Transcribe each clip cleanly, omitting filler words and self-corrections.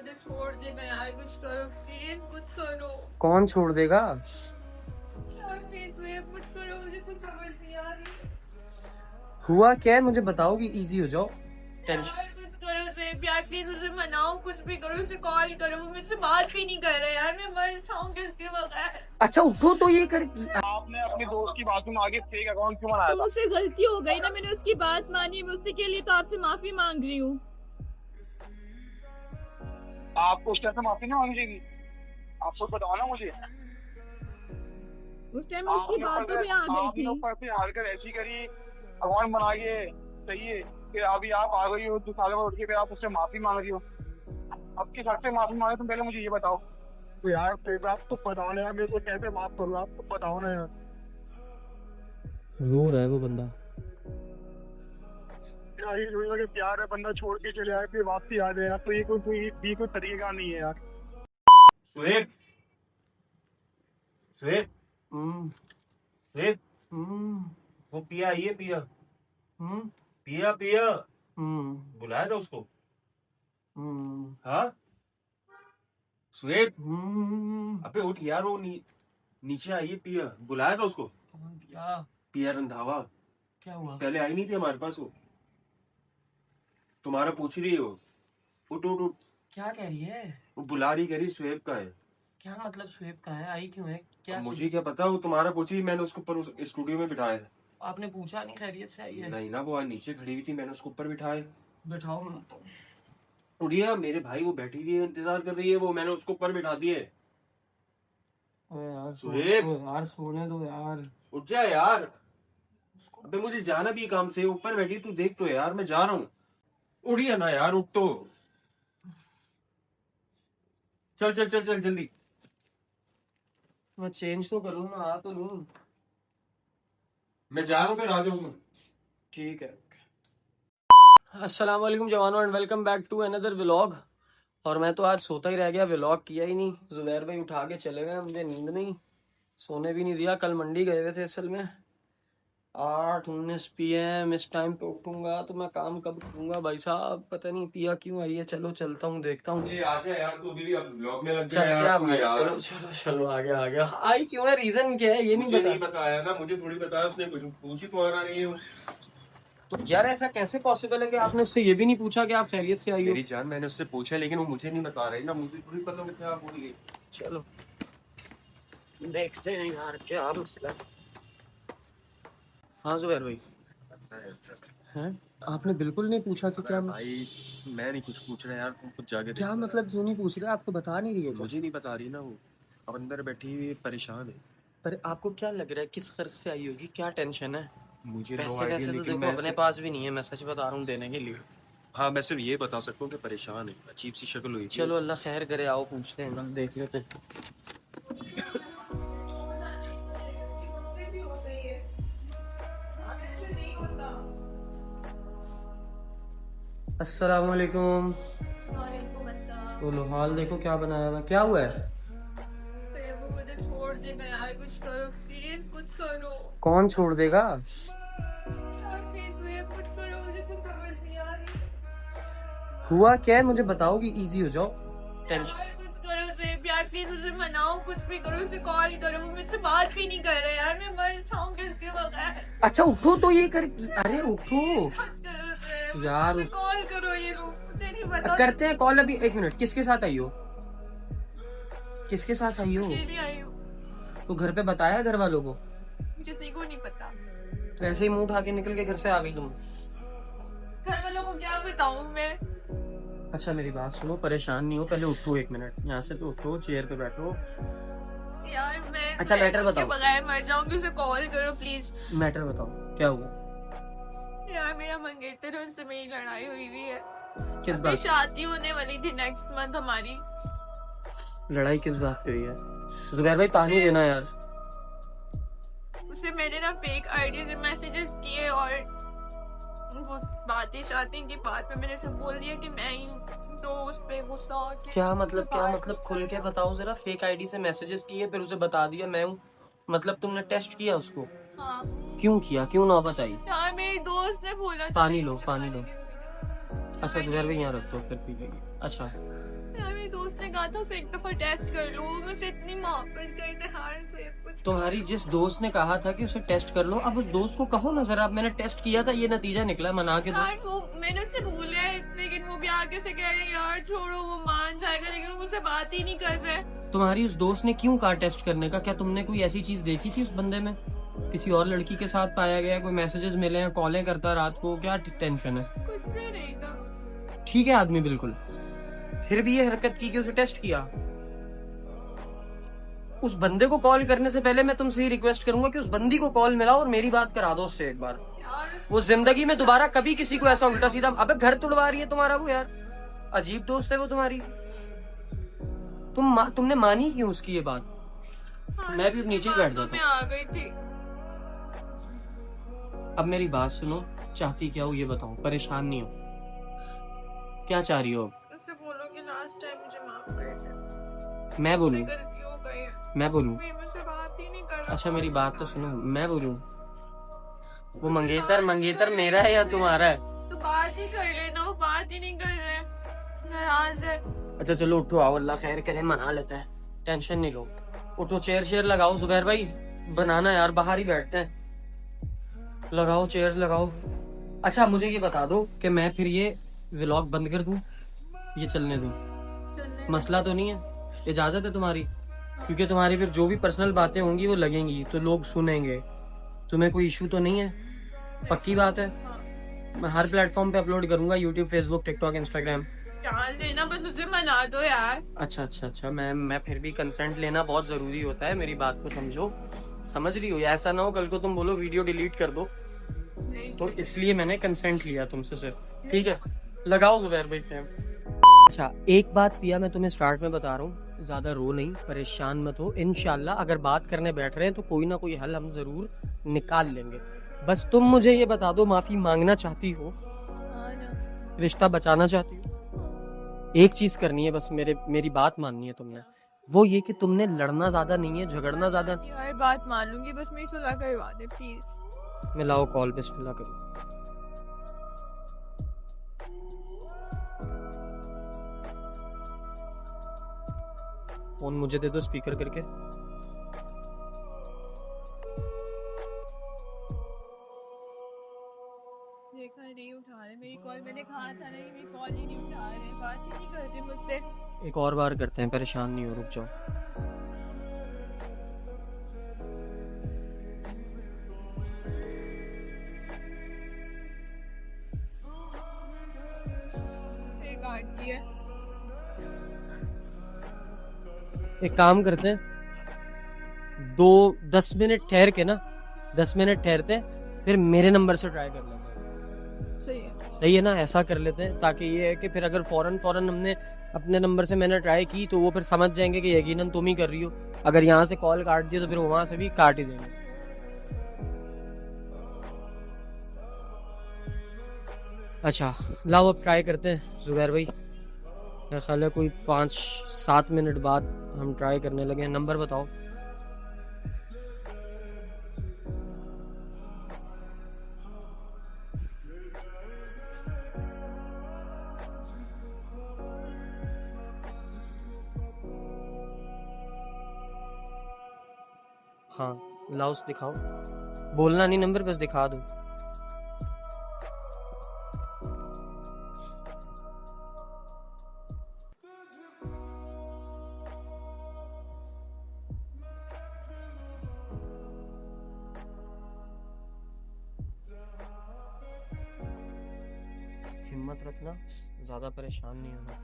मुझे छोड़ देगा यार, कुछ करो प्लीज, कुछ करो कौन छोड़ देगा? यार, प्लीज कुछ करो, मुझे कुछ समझ नहीं आ रही हुआ क्या है मुझे बताओगी, इजी हो जाओ। टेंशन यार, कुछ करो बेब यार, प्लीज उसे मनाओ, कुछ भी करो, उसे कॉल करो, वो मुझसे बात भी नहीं कर रहा यार, मैं मर जाऊंगी उसके बगैर। अच्छा उठो तो ये कर। आपने अपनी दोस्त की बात में आगे फेक अकाउंट क्यों बनाया तो था? मुझसे गलती हो गई ना, मैंने उसकी बात मानी, मैं उससे के लिए तो आपसे माफी मांग रही हूँ। आपको उसके से माफी नहीं मांगनी चाहिए? आपको बताओ ना मुझे। उस टाइम उसकी बातों में आ गई थी। ऊपर से हारकर ऐसी करी अकाउंट बना के, सही है। फिर अभी आप आ गई हो 2 साल बाद उठ के, फिर आप उससे माफी मांग रही हो। अब किस हक से माफी मांगे तुम पहले मुझे ये बताओ। तो यार फिर आप तो बताओ ना यार, मेरे को कैसे माफ करूँ, आप तो बताओ ना यार। रो रहा है वो बंदा। यार ये जो कि प्यार है, बंदा छोड़ के चले आए फिर वापसी आ जाए यार, तो ये कोई तरीका नहीं है यार। सुहेब, सुहेब, हम्म सुहेब, हम्म वो पिया आई है, पिया हम्म पिया पिया हम्म बुलाया था उसको। हम्म हाँ सुहेब, हम्म। अबे उठ यार, वो नीचे आई है, पिया बुलाया था उसको। कौन पिया? पिया रंधावा, क्या हुआ? पहले आई नहीं थी हमारे पास वो, तुम्हारा पूछ रही है वो। उठ उठ उठ, क्या कह रही है? वो बुला रही, कह रही सुहेब का है। क्या मतलब शुएब का है? आई क्यों है? क्या अब मुझे क्या पता, वो तुम्हारा पूछ रही, मैंने उसको ऊपर स्टूडियो में बिठाया था। आपने पूछा नहीं खैरियत से आई है? नहीं ना, वो आज नीचे खड़ी हुई थी, मैंने उसको ऊपर बिठाया। बिठाओ। उड़िया मेरे भाई, वो बैठी हुई है, इंतजार कर रही है, वो मैंने उसको ऊपर बिठा दिए। अबे यार सुहेब, यार सोने दो यार। उठ जा यार। अबे मुझे जाना भी है काम से, ऊपर बैठी तू देख तो यार, मैं जा रहा हूँ। उड़िया ना यार, उठ तो। चल चल चल चल जल्दी। मैं चेंज तो करूँ ना, आ तो लूँ। मैं जा रहा हूँ, फिर आ जाऊंगा। ठीक है। अस्सलाम वालेकुम जवानों and welcome back to another vlog. और मैं तो आज सोता ही रह गया, व्लॉग किया ही नहीं। जुबैर भाई उठा के चले गए, मुझे नींद नहीं, सोने भी नहीं दिया। कल मंडी गए हुए थे असल में। 8:19 PM इस टाइम पे उठूंगा तो मैं काम कब करूंगा भाई साहब, पता नहीं। पिया क्यों आई है? चलो चलता हूँ, देखता हूँ। ये आ जा यार, तू अभी भी अब ब्लॉग में लग चल गया क्या यार, तू भाई, यार। चलो चलो चलो, आ गया आ गया। आई क्यों है? रीजन क्या है ये मुझे नहीं नहीं पता। बताया ना, मुझे थोड़ी बताया उसने, कुछ पूछ ही तो आ रही है वो। तो यार ऐसा कैसे पॉसिबल है कि आपने उससे ये भी नहीं पूछा कि आप खैरियत से आई हो? मेरी जान, मैंने उससे पूछा, लेकिन वो मुझे नहीं बता रही ना, मुझे थोड़ी पता कि क्या बोल गई। चलो देखते हैं यार क्या मसला है। हाँ जुबैर भाई, हैं? आपने बिल्कुल नहीं पूछा कि क्या भाई मैं नहीं कुछ पूछ रहा यार, तुम कुछ जाके क्या देखो। मतलब क्यों नहीं पूछ रहे? आपको बता नहीं रही है क्या? मुझे नहीं बता रही ना वो, अब अंदर बैठी हुई परेशान है। पर आपको क्या लग रहा है, किस खर्च से आई होगी? क्या टेंशन है? मुझे नो पैसे आइडिया, वैसे तो लेकिन देखो मैं अपने पास भी नहीं है, मैं सच बता रहा हूँ, देने के लिए। हाँ मैं सिर्फ ये बता सकता हूँ कि परेशान है, अजीब सी शक्ल हुई थी चलो उसकी। अल्लाह खैर करे, आओ पूछते हैं ना, देख लेते हैं। मुझसे भी हो गई है, ऐसे नहीं होता। अस्सलाम वालेकुम। वालेकुम अस्सलाम। बोलो, हाल देखो क्या बनाया हुआ है। क्या हुआ है? फिर वो मुझे छोड़ देगा यार, कुछ करो प्लीज, कुछ करो कौन छोड़ देगा? यार, प्लीज कुछ करो, मुझे कुछ समझ नहीं आ रही हुआ क्या है मुझे बताओगी, इजी हो जाओ। टेंशन यार, कुछ करो बेब यार, प्लीज उसे मनाओ, कुछ भी करो, उसे कॉल करो, वो मुझसे बात भी नहीं कर रहा यार, मैं मर जाऊंगी उसके बगैर। अच्छा उठो तो ये कर। अरे उठो कुछ करो बेब, यार। मुझे कॉल करो, ये लोग मुझे नहीं पता। करते हैं कॉल अभी, 1 मिनट। किसके साथ आई हो? किसके साथ आई हो? अकेली आई हूँ, तो घर पे बताया घर वालों को? किसी को नहीं पता। तो ऐसे ही मुंह उठा के निकल के घर से आ गई तुम? घर वालों को क्या बताऊँ मैं? अच्छा मेरी बात सुनो, परेशान नहीं हो, पहले उठो 1 मिनट, यहाँ से तो उठो, चेयर पे बैठो। यार मैं अच्छा, मैटर उसके बताओ। बगैर मर जाऊंगी, उसे कॉल करो प्लीज। मैटर बताओ क्या हुआ? यार मेरा मंगेतर है, उससे मेरी लड़ाई हुई हुई है। किस अभी बात? शादी होने वाली थी नेक्स्ट मंथ हमारी। लड़ाई किस बात पे हुई है? जुबैर भाई पानी देना यार। उसे मैंने ना फेक आईडी से मैसेजेस किए और वो बातें शादी की बात में मैंने उसे बोल दिया कि मैं ही हूँ, तो उस पे गुस्सा आके क्या मतलब खुल के बताओ जरा। फेक आईडी से मैसेजेस किए, फिर उसे बता दिया मैं हूँ? मतलब तुमने टेस्ट किया उसको? हाँ क्यों किया, क्यों ना बताई? यार, मेरी दोस्त ने बोला था पानी लो, मुझे पानी लो। मारने के लिए। अच्छा जुबैर भाई यहाँ रख दो, फिर पी लेगी। अच्छा यार मेरे दोस्त ने कहा था उसे एक दफा टेस्ट कर लो, मुझसे इतनी मोहब्बत करते हार से कुछ। तुम्हारी जिस दोस्त ने कहा था कि उसे टेस्ट कर लो, अब उस दोस्त को कहो ना जरा, मैंने टेस्ट किया था, ये नतीजा निकला, मना के दो। यार वो मैंने उससे बोला है, लेकिन वो भी आगे से कह रहे हैं यार छोड़ो, वो मान जाएगा, लेकिन वो मुझसे बात ही नहीं कर रहे। तुम्हारी उस दोस्त ने क्यों कहा टेस्ट करने का? क्या तुमने कोई ऐसी चीज देखी थी उस बंदे में? किसी और लड़की के साथ पाया गया? कोई मैसेजेस मिले हैं, कॉलें करता रात को? क्या टेंशन है? कुछ भी नहीं था। ठीक है आदमी बिल्कुल, फिर भी ये हरकत की कि उसे टेस्ट किया। उस बंदे को कॉल करने से पहले मैं तुमसे ही रिक्वेस्ट करूंगा कि उस बंदी को कॉल मिलाओ और मेरी बात करा दो उससे एक बार। यार वो जिंदगी में दोबारा कभी किसी को ऐसा उल्टा सीधा, अबे घर तुड़वा रही है तुम्हारा वो यार, अजीब दोस्त है वो तुम्हारी। तुमने मानी क्यों उसकी ये बात? मैं भी नीचे ही बैठ जाता मैं आ गई थी। हूँ। अब मेरी बात सुनो, चाहती क्या हो ये बताओ, परेशान नहीं हो, क्या चाह रही हो? उससे बोलो कि लास्ट टाइम मुझे माफ कर दे, मैं बोलूं? गलती हो गई है। मैं बोलूं? कोई मुझसे बात ही नहीं कर रहा। अच्छा मेरी बात तो सुनो, मैं बोलूं? वो मंगेतर मेरा है या तुम्हारा है? तो बात ही कर लेना, वो बात ही नहीं कर रहे, नाराज है। अच्छा चलो उठो, आओ, अल्लाह खैर करे, मना लेता है, टेंशन नहीं लो। उठो, चेयर शेयर लगाओ जुबैर भाई, बनाना यार, बाहर ही बैठते हैं, लगाओ चेयर्स लगाओ। अच्छा मुझे ये बता दो कि मैं फिर ये व्लॉग बंद कर दूं, ये चलने दूं? मसला तो नहीं है? इजाजत है तुम्हारी? क्योंकि तुम्हारी फिर जो भी पर्सनल बातें होंगी वो लगेंगी तो लोग सुनेंगे, तुम्हें कोई इशू तो नहीं है? पक्की बात है? मैं हर प्लेटफॉर्म पे अपलोड करूंगा, यूट्यूब, फेसबुक, टिकटॉक, इंस्टाग्राम। डाल देना, बस उसे मना दो यार। अच्छा मैं फिर भी कंसेंट लेना बहुत जरूरी होता है, मेरी बात को समझो, समझ रही हो? ऐसा ना हो कल को तुम बोलो वीडियो डिलीट कर दो, तो इसलिए मैंने कंसेंट लिया तुमसे सिर्फ। ठीक है, लगाओ जुबैर भाई फैम। अच्छा एक बात पिया, मैं तुम्हें स्टार्ट में बता रहा हूँ, ज्यादा रो नहीं, परेशान मत हो, इंशाल्लाह अगर बात करने बैठ रहे हैं तो कोई ना कोई हल हम जरूर निकाल लेंगे। बस तुम मुझे ये बता दो, माफी मांगना चाहती हो? रिश्ता बचाना चाहती हो? एक चीज करनी है बस, मेरी बात माननी है तुमने, वो ये कि तुमने लड़ना ज्यादा नहीं है, झगड़ना ज्यादा। यार बात मान लूंगी, बस मेरी सुलह करवा दे प्लीज। मिलाओ कॉल, बिस्मिल्लाह करो। फोन मुझे दे दो स्पीकर करके। देखा नहीं उठा रहे मेरी कॉल, मैंने कहा था नहीं, मेरी कॉल ही नहीं उठा रहे, बात ही नहीं कर रहे मुझसे। एक और बार करते हैं, परेशान नहीं हो, रुक जाओ। काट दिया। एक काम करते हैं, 10 मिनट ठहर के ना, 10 मिनट ठहरते हैं, फिर मेरे नंबर से ट्राई कर लेते हैं। सही है ना? ऐसा कर लेते हैं, ताकि ये है कि फिर अगर फौरन हमने अपने नंबर से मैंने ट्राई की तो वो फिर समझ जाएंगे कि यकीनन तुम ही कर रही हो। अगर यहाँ से कॉल काट दिया तो फिर वहां से भी काट ही देंगे। अच्छा लाओ अब ट्राई करते हैं जुबैर भाई, मेरा ख्याल है कोई 5-7 मिनट बाद हम ट्राई करने लगे हैं। नंबर बताओ। हाँ लाउस दिखाओ, बोलना नहीं नंबर, बस दिखा दो। हिम्मत रखना, ज्यादा परेशान नहीं होना।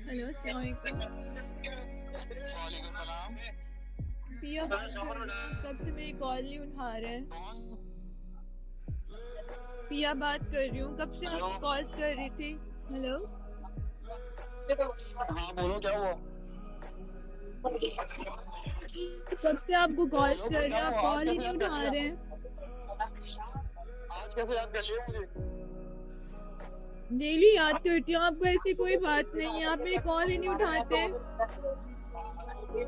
हेलो अस्सलाम वालेकुम। पिया कब से मेरी कॉल नहीं उठा रहे हैं। पिया बात कर रही हूँ, कब से आपको कॉल कर रही थी। हेलो हाँ बोलो, क्या हुआ? कब से आपको कॉल कर रही हूँ, आप कॉल ही नहीं उठा रहे हैं। आज कैसे याद कर लिया मुझे? डेली याद करती हूँ आपको, ऐसी कोई बात नहीं है, आप मेरी कॉल ही नहीं उठाते।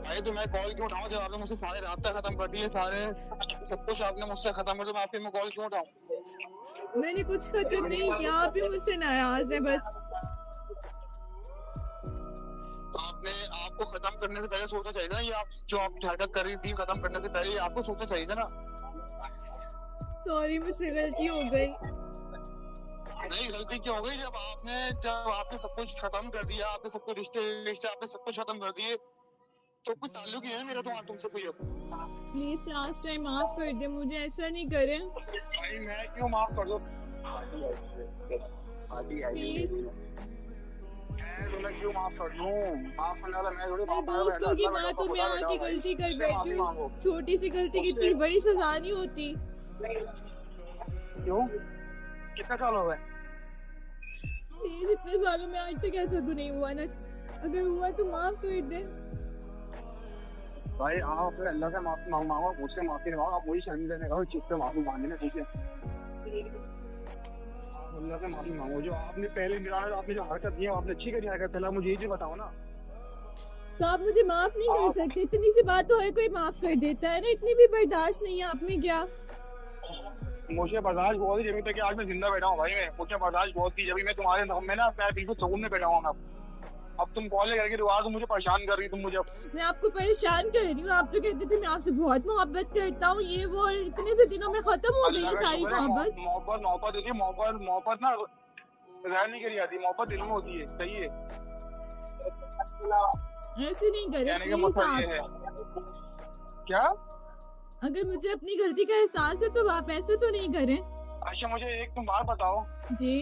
भाई तो मैं कॉल क्यों उठाऊं जब आपने मुझसे सारे रास्ते खत्म कर दिए, सारे सब कुछ आपने मुझसे खत्म कर दिया, मैं आपके में कॉल क्यों उठाऊं? मैंने कुछ खत्म नहीं किया, आप ही मुझसे नाराज है बस। तो आपको खत्म करने से पहले सोचना चाहिए ना, ये आप जो आप हरकत कर रही थी खत्म करने से पहले आपको सोचना चाहिए था ना। सॉरी, मुझसे गलती हो गई। नहीं गलती क्यों हो गई, जब आपने सब कुछ खत्म कर दिया, आपने सब कुछ रिश्ते आपने सब कुछ खत्म कर दिए, तो कोई ताल्लुक ही है मेरा तो तुमसे कोई अब। प्लीज लास्ट टाइम माफ कर दे मुझे, ऐसा नहीं करें भाई मैं क्यों माफ कर दूं? प्लीज। मैं क्यों माफ कर दूं? माफ करने वाला मैं थोड़ी। मेरे दोस्तों की माँ तो मैं आके गलती कर बैठी हूँ, छोटी सी गलती की इतनी बड़ी सजा नहीं होती। क्यों? कितने साल हो गए? प्लीज, इतने सालों में आज तक ऐसा तो नहीं हुआ ना, अगर हुआ तो माफ कर दे। भाई आप अपने अल्लाह से माफी मांगो, मुझसे माफी मांगो, आप वही शर्म देने का चुप पे माफी मांगने ठीक है। अल्लाह से माफी मांगो, जो आपने पहले मेरा आपने जो हरकत की है आपने अच्छी करी हरकत, पहले मुझे ये चीज बताओ ना। तो आप मुझे माफ नहीं कर सकते? इतनी सी बात तो हर कोई माफ कर देता है ना, इतनी भी बर्दाश्त नहीं है आप में क्या? मुझे बर्दाश्त बहुत थी जब तक आज मैं जिंदा बैठा हूँ भाई, मैं मुझे बर्दाश्त बहुत थी जब मैं तुम्हारे नाम में ना मैं बिल्कुल सुकून में बैठा हूँ। अब तुम कॉल करके दोबारा तुम मुझे परेशान कर रही, तुम मुझे। मैं आपको परेशान कर रही हूँ? आप तो कहते थे मैं आपसे बहुत मोहब्बत करता हूँ, ये वो, और इतने से दिनों में खत्म हो गई है सारी मोहब्बत। मोहब्बत होती है, मोहब्बत ना जाहिर नहीं करी जाती, मोहब्बत दिल में होती है, सही है। ऐसे नहीं करे कहने का प्लीज मतलब ये आप। है क्या? अगर मुझे अपनी गलती का एहसास है तो आप ऐसे तो नहीं करें। अच्छा मुझे एक तुम बात बताओ, जी।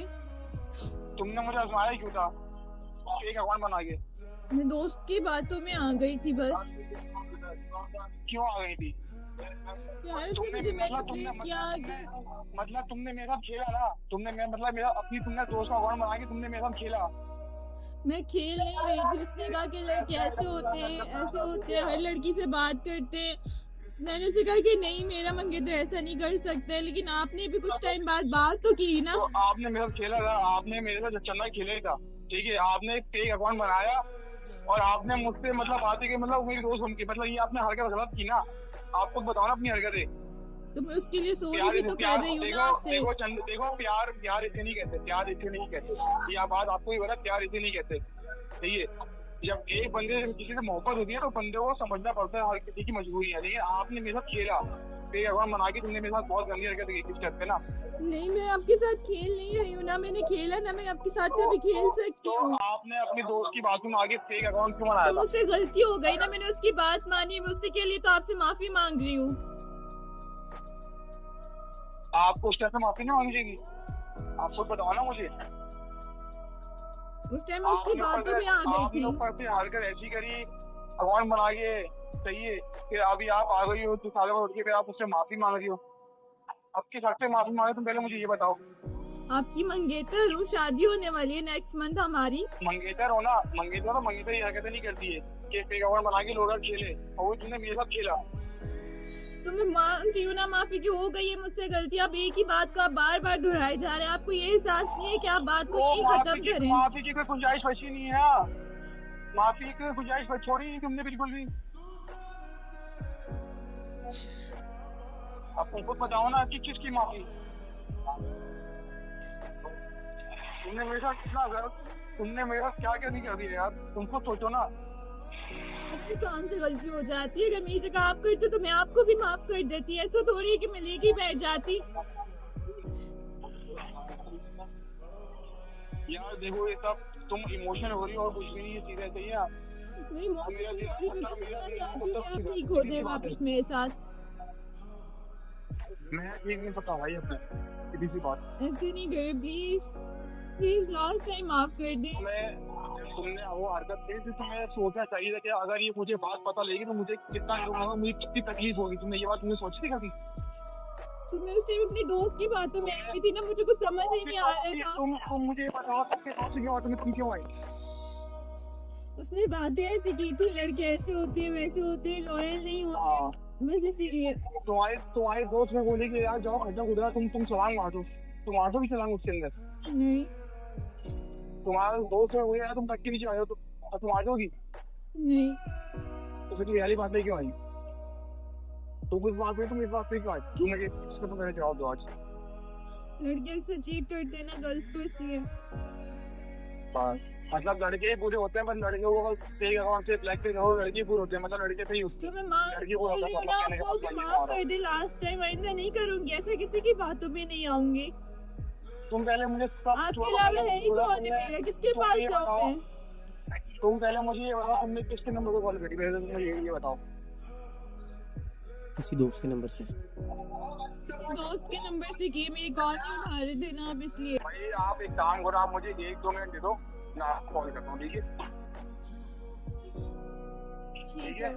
तुमने मुझे आजमाया क्यों था एक अकाउंट बना के? मैं दोस्त की बातों में आ गई थी बस। क्यों आ गई थी? यार उसने मुझे मैनिपुलेट किया कि मतलब तुमने मेरे साथ खेला ना, मतलब मेरा अपनी तुमने दोस्त का अकाउंट बना के तुमने मेरे साथ खेला। मैं खेल नहीं रही थी। उसने कहा कि लड़के ऐसे होते हैं, ऐसे होते हैं, हर लड़की से बात करते हैं। मैंने उसे कहा कि नहीं, मेरा मंगेतर ऐसा नहीं कर सकते, लेकिन आपने भी कुछ टाइम बाद बात तो की ना। तो आपने मेरे साथ खेला था, आपने मेरे साथ चलना खेले था, ठीक है। आपने एक फेक अकाउंट बनाया और आपने मुझसे मतलब बातें की, मतलब मेरी दोस्त बन के, मतलब ये आपने हरकत गलत की ना। आपको बताओ ना अपनी हरकतें। तो मैं उसके लिए सॉरी भी तो कर रही हूँ ना आपसे। देखो प्यार इसे नहीं कहते, प्यार इसे नहीं कहते, ये बात आपको ही पता, प्यार इसे नहीं कहते, सही है। जब एक बंदे से किसी से मोहब्बत होती है तो बंदे को समझना पड़ता है, हर किसी की मजबूरी है। लेकिन आपने मेरे साथ खेला, फेक अकाउंट बना के तुमने मेरे साथ बहुत गंदी हरकत की किस करते ना। नहीं, मैं आपके साथ खेल नहीं रही हूँ ना, मैंने खेला ना, मैं आपके साथ कभी खेल सकती हूँ। आपने अपनी दोस्त की बातों में आगे फेक अकाउंट क्यों बनाया तो था? मुझसे गलती हो गई ना, मैंने उसकी बात मानी, मैं उसके लिए तो आपसे माफी मांग रही हूँ। आपको उसके से माफी नहीं मांगनी चाहिए? आपको बताओ ना मुझे। उस टाइम उसकी बातों में आ गई थी। ऊपर से हारकर ऐसी करी अकाउंट बना के, सही है। फिर अभी आप आ गई हो तो सालों में उठ के फिर आप उससे माफी मांग रही हो। अब किस हक से माफी मांगे तुम पहले मुझे ये बताओ। आपकी मंगेतर हूँ, शादी होने वाली है नेक्स्ट मंथ हमारी। मंगेतर हो ना, मंगेतर ये हरकतें नहीं करती है कि फेक अकाउंट बना के लोग खेले, और वो तुमने मेरे साथ खेला। तो मैं मांगती हूँ ना माफी की, हो गई है मुझसे गलती। आप एक ही बात को आप बार बार दोहराए जा रहे हैं, आपको ये एहसास नहीं है कि आप बात को यही खत्म करें? माफी की कोई गुंजाइश बची नहीं है, माफी की गुंजाइश छोड़ी नहीं तुमने बिल्कुल भी। आप खुद बताओ ना कि किसकी माफी? तुमने मेरे साथ कितना गलत, तुमने मेरे साथ क्या क्या नहीं कर दिया यार, तुमको सोचो ना। इंसान से गलती हो जाती है, अगर मेरी जगह आप करते तो मैं आपको भी माफ कर देती। ऐसा थोड़ी है कि मैं लेके बैठ जाती। यार देखो ये सब तुम इमोशनल हो रही हो और कुछ भी नहीं, ये चीजें सही है। मैं इमोशनल नहीं हो रही, मैं बस इतना चाहती हूँ कि आप ठीक हो जाए वापस मेरे साथ। मैं ठीक नहीं पता भाई अपने किसी सी बात। ऐसे नहीं करे प्लीज, प्लीज लास्ट टाइम माफ कर दे। तुमने वो हरकत की थी, तुम्हें सोचना चाहिए था कि अगर ये मुझे बात पता लगेगी तो मुझे कितना मुझे कितनी तकलीफ होगी। तुमने ये बात तुमने सोची थी कभी? तो मैं उस टाइम अपनी दोस्त की बातों में आई थी ना, मुझे कुछ समझ ही नहीं आ रहा था। तुम मुझे बताओ सबके दोस्त की बात में तुम क्यों आई? उसने बातें ऐसी की थी, लड़के ऐसे होते हैं, वैसे होते हैं, लॉयल नहीं होते, बस इसीलिए। तुम्हारे दोस्त ने बोली कि यार जाओ खर्चा खुदा, तुम सलाम मारो, तुम आटो भी चलाओ उसके अंदर। नहीं, तुम्हारा दोस्त है वो यार, तुम तक के नीचे आए हो तो अब तुम आ जाओगी? नहीं, तो फिर तुम ये वाली बात नहीं क्यों आई? तुम इस बात पे तुम इस बात पे क्यों आई? तुम मुझे इसका तो मेरा जवाब दो आज। लड़के अक्सर चीट करते हैं ना गर्ल्स को, इसलिए। मतलब लड़के ही पूरे होते हैं, पर लड़कियों को फेक अकाउंट से ब्लैक पे करो, लड़के पूरे होते हैं, मतलब लड़के पे ही उसके तो मैं बोल रही हूँ ना आपको कि माफ कर दे, लास्ट टाइम आइंदा नहीं करूंगी ऐसा, किसी की बातों पे नहीं आऊंगी। तुम पहले मुझे आपके अलावा है ही कौन है मेरा, किसके पास जाऊँ मैं? तुम पहले मुझे ये बताओ, तुमने किसके नंबर को कॉल करी? पहले तुम मुझे ये बताओ। किसी दोस्त के नंबर से। किसी दोस्त के नंबर से की, मेरी कॉल नहीं उठा रहे थे ना आप, इसलिए। भाई आप एक काम करो, आप मुझे 1-2 मिनट दे दो, मैं आपको कॉल करता हूँ, ठीक है? ठीक है, ठीक है।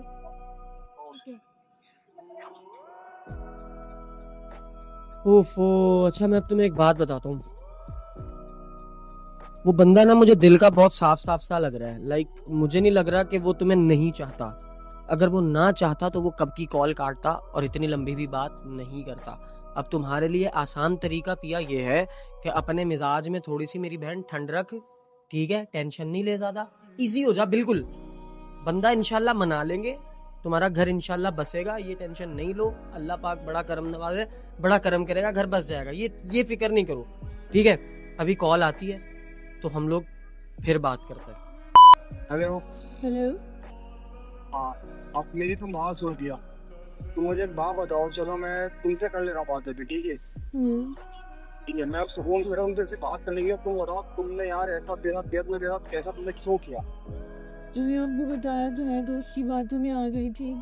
ओफो, अच्छा मैं अब तुम्हें एक बात बताता हूँ। वो बंदा ना मुझे दिल का बहुत साफ साफ सा लग रहा है। लाइक मुझे नहीं लग रहा कि वो तुम्हें नहीं चाहता। अगर वो ना चाहता तो वो कब की कॉल काटता और इतनी लंबी भी बात नहीं करता। अब तुम्हारे लिए आसान तरीका पिया ये है कि अपने मिजाज में थोड़ी सी मेरी बहन ठंड रख, ठीक है? टेंशन नहीं ले ज्यादा, इजी हो जा बिल्कुल। बंदा इंशाल्लाह मना लेंगे, तुम्हारा घर इंशाल्लाह बसेगा, ये टेंशन नहीं लो। अल्लाह पाक बड़ा करम नवाज है, बड़ा करम करेगा, घर बस जाएगा, ये फिक्र नहीं करो, ठीक है? अभी कॉल आती है तो हम लोग फिर बात करते हैं। हेलो। हेलो। हाँ, अब मेरी तुम बात सुन दिया, तुम मुझे एक बात बताओ, चलो मैं तुमसे कर ले रहा हूँ बात अभी, ठीक है? ठीक है, मैं अब सुकून से तुमसे बात करने की। तुम बताओ, तुमने यार ऐसा मेरे साथ कैसा तुमने क्यों किया? तुम्हें आपको बताया तो है, दोस्त की बातों में आ गई थी।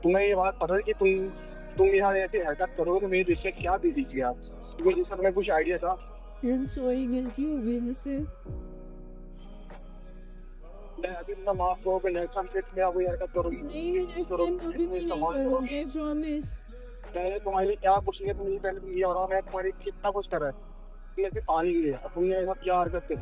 तुम्हें ये बात पता है कि तुम यहाँ ऐसी हरकत करोगे तो मेरे दिल से क्या बीती आप? तुम्हें जिसका तुम्हें कुछ आइडिया था? सॉरी, गलती हो गई मुझसे। मैं अभी ना माफ करो, मैं नेक्स्ट टाइम फिर मैं आपको हरकत करूंगी। नहीं, मैं नेक्स्ट टाइम कभी भी नहीं करूंगी, आई प्रॉमिस। मैंने तुम्हारे लिए क्या कुछ नहीं, तुम पहले तुम ये बताओ, मैं तुम्हारे लिए कितना कुछ कर रहा है, तुमने सिर्फ पानी लिया, तुमने ऐसा क्या हरकत की?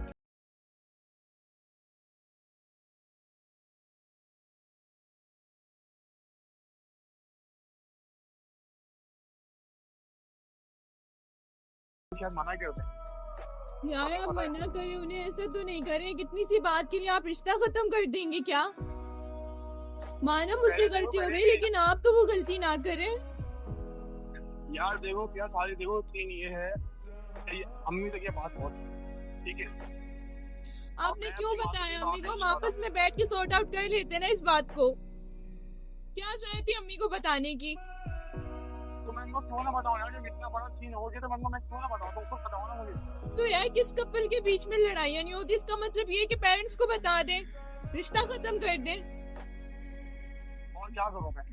शायद मना करते हैं। यार आप मना करें उन्हें, ऐसा तो नहीं करें। कितनी सी बात के लिए आप रिश्ता खत्म कर देंगे क्या? माना मुझसे गलती हो गई, लेकिन आप तो वो गलती ना करें। यार देखो क्या सारी देखो तीन ये है, ये अम्मी तक ये बात बहुत, ठीक है? आपने क्यों बताया अम्मी को? हम आपस में बैठ के सॉर्ट आउट कर लेते ना इस बात को। क्या चाहती थी अम्मी को बताने की? तो मैं इनको क्यों ना बताऊं यार, जब इतना बड़ा सीन हो गया तो मैं क्यों ना बताऊं? तुमको बताओ ना मुझे। तो यार किस कपल के बीच में लड़ाइयाँ नहीं होती, इसका मतलब ये है कि पेरेंट्स को बता दें, रिश्ता खत्म कर दें। और क्या करूं मैं?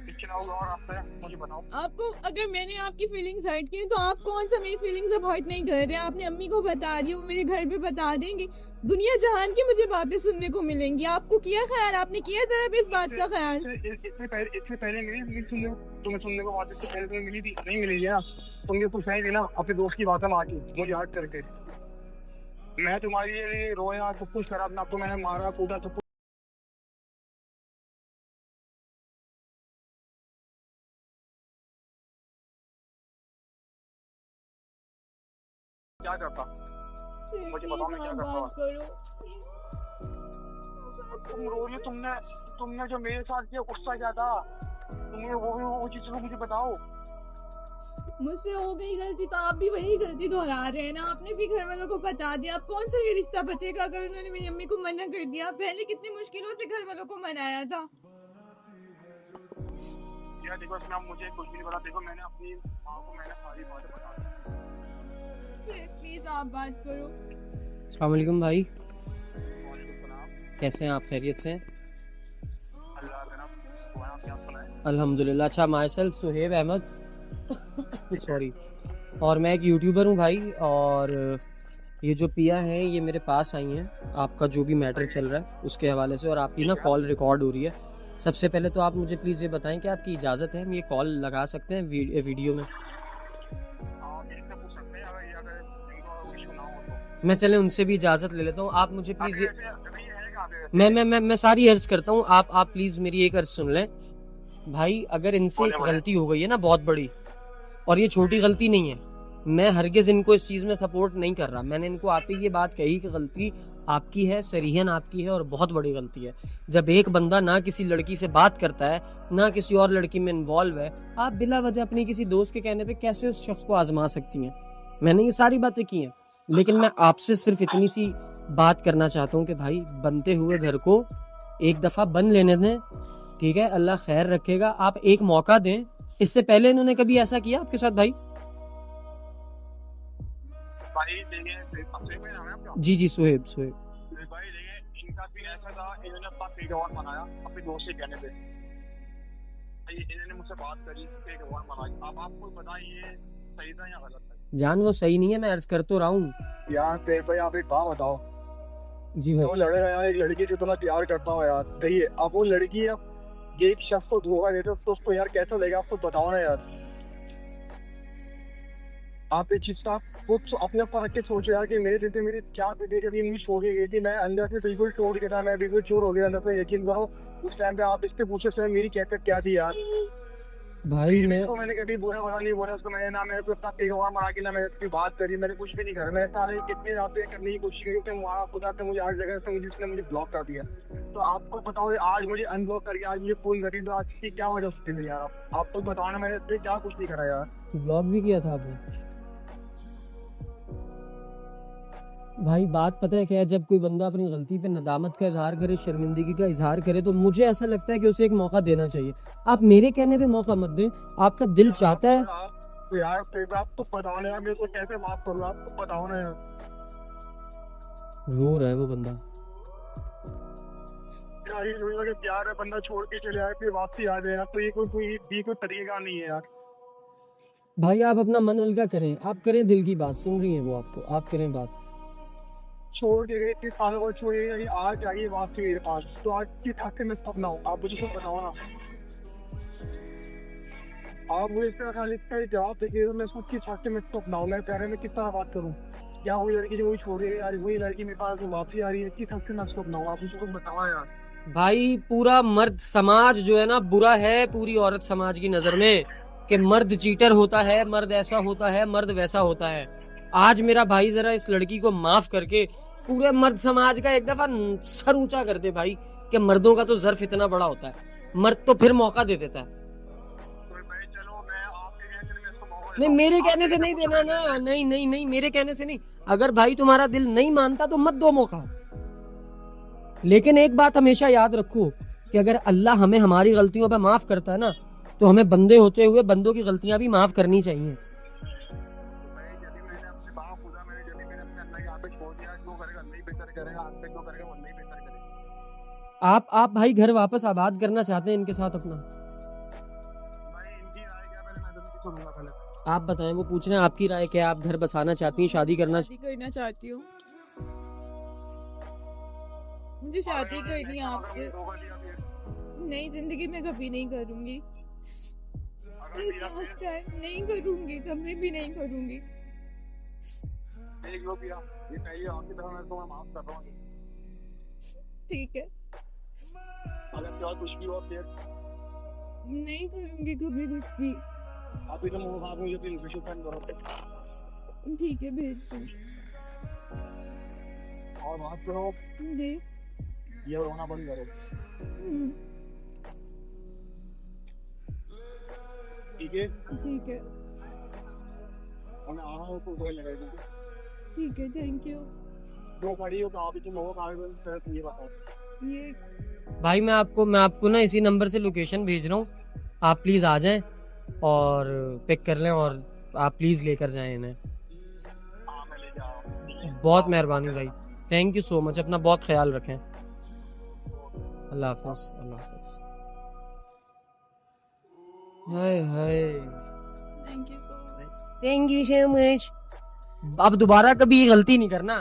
कितना होगा और आपसे मुझे बताओ। आपको अगर मैंने आपकी फीलिंग्स हर्ट की तो आप कौन सा मेरी फीलिंग्स अब हर्ट नहीं कर रहे? आपने अम्मी को बता दिया, वो मेरे घर पे बता देंगे, दुनिया जहान की मुझे बातें सुनने को मिलेंगी। आपको किया ख्याल? आपने किया जरा भी इस बात का ख्याल? इससे पहले मिली तुम्हें सुनने को बात, इससे पहले तुम्हें मिली थी नहीं मिली है ना? तुमने कुछ है ना अपने दोस्त की बात में आके मुझे याद करके, मैं तुम्हारे लिए रोया, सब कुछ करा, ना तो मैंने मारा कूदा, सब क्या करता? मुझे बताओ मैं क्या करता? बात करो। तुम रो रही हो, तुमने जो मेरे साथ किया गुस्सा क्या था? तुमने वो चीज को मुझे बताओ। मुझसे हो गई गलती तो आप भी वही गलती दोहरा रहे हैं ना। आपने भी घर वालों को बता दिया, अब कौन सा ये रिश्ता बचेगा अगर उन्होंने मेरी अम्मी को मना कर दिया? पहले कितनी मुश्किलों से घर वालों को मनाया था। यार देखो, इसमें आप मुझे कुछ भी नहीं बता। देखो मैंने अपनी माँ को मैंने सारी बातें बता दी। प्लीज आप बात करो। अस्सलाम वालेकुम भाई, कैसे हैं आप? खैरियत से हैं? अल्हम्दुलिल्लाह। अच्छा, myself Suhaib Ahmed, sorry, और मैं एक यूट्यूबर हूँ भाई। और ये जो पिया है ये मेरे पास आई हैं आपका जो भी मैटर चल रहा है उसके हवाले से, और आपकी ना कॉल रिकॉर्ड हो रही है। सबसे पहले तो आप मुझे प्लीज़ ये बताएं कि आपकी इजाज़त है हम ये कॉल लगा सकते हैं वीडियो में? मैं चले उनसे भी इजाज़त ले लेता हूँ। आप मुझे प्लीज़ मैं सारी अर्ज करता हूँ, आप प्लीज़ मेरी एक अर्ज सुन लें भाई। अगर इनसे एक गलती हो गई है ना बहुत बड़ी, और ये छोटी गलती नहीं है, मैं हरगिज इनको इस चीज में सपोर्ट नहीं कर रहा। मैंने इनको आते ही ये बात कही कि गलती आपकी है, सरीहन आपकी है और बहुत बड़ी गलती है। जब एक बंदा ना किसी लड़की से बात करता है, ना किसी और लड़की में इन्वॉल्व है, आप बिला वजह अपनी किसी दोस्त के कहने पे कैसे उस शख्स को आजमा सकती हैं? मैंने ये सारी बातें की हैं, लेकिन मैं आपसे सिर्फ इतनी सी बात करना चाहता हूँ कि भाई बनते हुए घर को एक दफा बन लेने दें, ठीक है? अल्लाह खैर रखेगा। आप एक मौका दें। इससे पहले इन्होंने कभी ऐसा किया आपके साथ भाई? भाई देखिए, अपने में नाम है आपका? जी जी, सोहेब सोहेब। भाई देखिए, इनका भी ऐसा था, इन्होंने अपना फेक अकाउंट बनाया अपने दोस्त के कहने पे। भाई इन्होंने मुझसे बात करी, फेक अकाउंट बनाई। अब आपको बताइए सही था या गलत था? जान वो सही नहीं है, मैं अर्ज कर तो रहा हूँ। यार भाई आप एक बात बताओ, जी भाई। वो लड़का यार एक लड़की जो इतना प्यार करता हो यार, देखिए अब वो लड़की अब ये एक शख्स को धोखा देते हो तो उसको यार कैसा लगेगा? आपको बताओ ना यार। आप एक चीज का खुद अपने ऊपर रख के सोचो यार कि मेरे दिल पे मेरी क्या बीती, जब ये न्यूज हो गई थी, मैं अंदर से बिल्कुल टूट गया था, मैं बिल्कुल चोर हो गया अंदर से। यकीन करो उस टाइम पे आप इससे पूछे सर मेरी कैफियत क्या थी यार। भाई मैंने कभी बुरा भला नहीं बोला उसको, मैंने ना मेरे को अपना पेगवा मारा कि ना मैंने उसकी बात करी, मैंने कुछ भी नहीं करा। मैंने सारे कितने रातें करने की कोशिश की कि वहाँ खुदा से मुझे आज लगा तो मुझे उसने मुझे ब्लॉक कर दिया। तो आपको बताओ आज मुझे अनब्लॉक करके आज मुझे फोन करी, तो आज की क्या वजह होती है यार? आपको बताओ ना, मैंने क्या कुछ नहीं करा यार। ब्लॉग भी किया था आपने? भाई बात पता है क्या है, जब कोई बंदा अपनी गलती पे नदामत का इजहार करे, शर्मिंदगी का इजहार करे, तो मुझे ऐसा लगता है कि उसे एक मौका देना चाहिए। आप मेरे कहने पे मौका मत दें, आपका दिल चाहता है। तो यार फिर आप तो बताओ ना यार, मेरे को कैसे माफ करूँ? आप तो बताओ ना यार। रो रहा है वो बंदा। यार ये रोज अगर प्यार है, बंदा छोड़ के चले आए फिर वापसी आ जाए यार, तो ये कोई तरीका नहीं है यार। भाई आप अपना मन हल्का करें, आप करें दिल की बात। सुन रही है वो आपको, आप करें बात। छोड़ के गए इतने सालों को, छोड़िए आज आइए वापसी मेरे पास, तो आज की ठाके में सपना हो। आप मुझे कुछ बताओ ना, आप मुझे इसका खाली का जवाब देखिए तो मैं इसको किस ठाके में सपना हूँ। मैं प्यारे में कितना बात करूँ? क्या वही लड़की जो वही छोड़ गई यार, वही लड़की मेरे पास वापसी आ रही है, किस ठाके में सपना हूँ? आप मुझे कुछ बताओ यार। भाई पूरा मर्द समाज जो है ना बुरा है पूरी औरत समाज की नजर में, कि मर्द चीटर होता है, मर्द ऐसा होता है, मर्द वैसा होता है। आज मेरा भाई जरा इस लड़की को माफ करके पूरे मर्द समाज का एक दफा सर ऊंचा कर दे भाई, कि मर्दों का तो ज़र्फ इतना बड़ा होता है। मर्द तो फिर मौका दे देता है। नहीं मेरे कहने से नहीं देना ना, नहीं नहीं नहीं, मेरे कहने से नहीं। अगर भाई तुम्हारा दिल नहीं मानता तो मत दो मौका। लेकिन एक बात हमेशा याद रखो कि अगर अल्लाह हमें हमारी गलतियों पे माफ करता है ना, तो हमें बंदे होते हुए बंदों की गलतियां भी माफ करनी चाहिए। आप भाई घर वापस आबाद करना चाहते हैं इनके साथ अपना? आप बताएं, वो पूछ रहे हैं आपकी राय क्या है? आप घर बसाना चाहती हैं, शादी करना चाहती हूँ। मुझे शादी करनी है आपसे। नई जिंदगी में कभी नहीं करूंगी, नहीं करूंगी, कभी भी नहीं करूंगी। ठीक है, अगर कुछ भी हो फिर नहीं करूंगी कभी कुछ भी। आप इधर मुझे ठीक है, भेज दो। और बात करो जी, ये रोना बंद करो। ठीक है ठीक है, और मैं आ रहा हूँ तो कोई लगेगा। ठीक है, थैंक यू। जो खड़ी हो तो आप तुम लोगों का ये बताओ। ये भाई मैं आपको ना इसी नंबर से लोकेशन भेज रहा हूँ, आप प्लीज आ जाएं और पिक कर लें, और आप प्लीज लेकर जाएं इन्हें। मैं ले जा रहा हूँ। बहुत मेहरबानी भाई, थैंक यू सो मच। अपना बहुत ख्याल रखें। अल्लाह हाफ़िज़, अल्लाह हाफ़िज़। Hi hi, thank you so much. Thank you so much. अब दोबारा कभी ये गलती नहीं करना।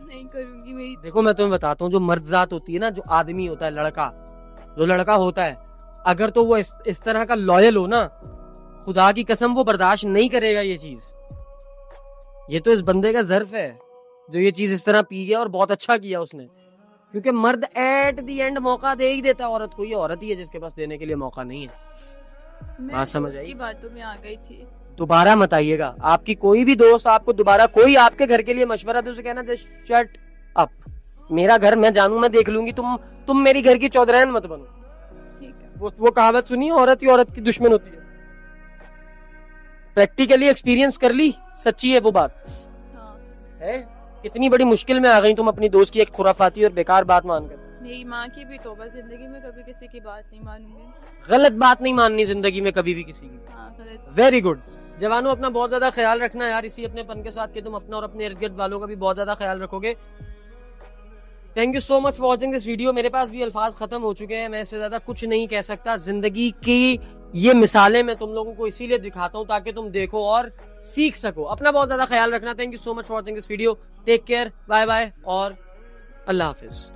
नहीं करूंगी मेरी। देखो मैं तुम्हें बताता हूँ, जो मर्दजात होती है ना, जो आदमी होता है, जो लड़का होता है, अगर तो वो इस तरह का लॉयल हो ना, खुदा की कसम वो बर्दाश्त नहीं करेगा ये चीज। ये तो इस बंदे का ज़र्फ है जो ये चीज इस तरह पी गया, और बहुत अच्छा किया उसने, क्योंकि मर्द एट द एंड मौका दे ही देता है औरत को। ये औरत ही है जिसके पास देने के लिए मौका नहीं है। मैं बात समझ आई? की बातों में आ गई थी। दोबारा मत आइएगा। आपकी कोई भी दोस्त आपको दोबारा कोई आपके घर के लिए मशवरा दे, उसे कहना जस्ट शट अप, मेरा घर मैं जानू, मैं देख लूंगी, तुम मेरी घर की चौधराइन मत बनो। ठीक है। वो कहावत सुनी है, औरत ही औरत की दुश्मन होती है। प्रैक्टिकली एक्सपीरियंस कर ली, सच्ची है वो बात। हाँ। है कितनी बड़ी मुश्किल में आ गई तुम अपनी दोस्त की एक खुराफाती और बेकार बात मानकर। मेरी माँ की भी तौबा, जिंदगी में कभी किसी की बात नहीं मानूंगी। गलत बात नहीं माननी जिंदगी में कभी भी किसी की। हाँ गलत। Very good. जवानों, अपना बहुत ज्यादा ख्याल रखना यार, इसी अपने पन के साथ कि तुम अपना और अपने इर्द गिर्द वालों का भी बहुत ज्यादा ख्याल रखोगे। Thank you so much for watching this video. मेरे पास भी अल्फाज खत्म हो चुके हैं, मैं इससे ज्यादा कुछ नहीं कह सकता। जिंदगी की ये मिसालें मैं तुम लोगों को इसीलिए दिखाता हूँ ताकि तुम देखो और सीख सको। अपना बहुत ज्यादा ख्याल रखना। Thank you so much for watching this video. Take care, bye bye और अल्लाह हाफिज।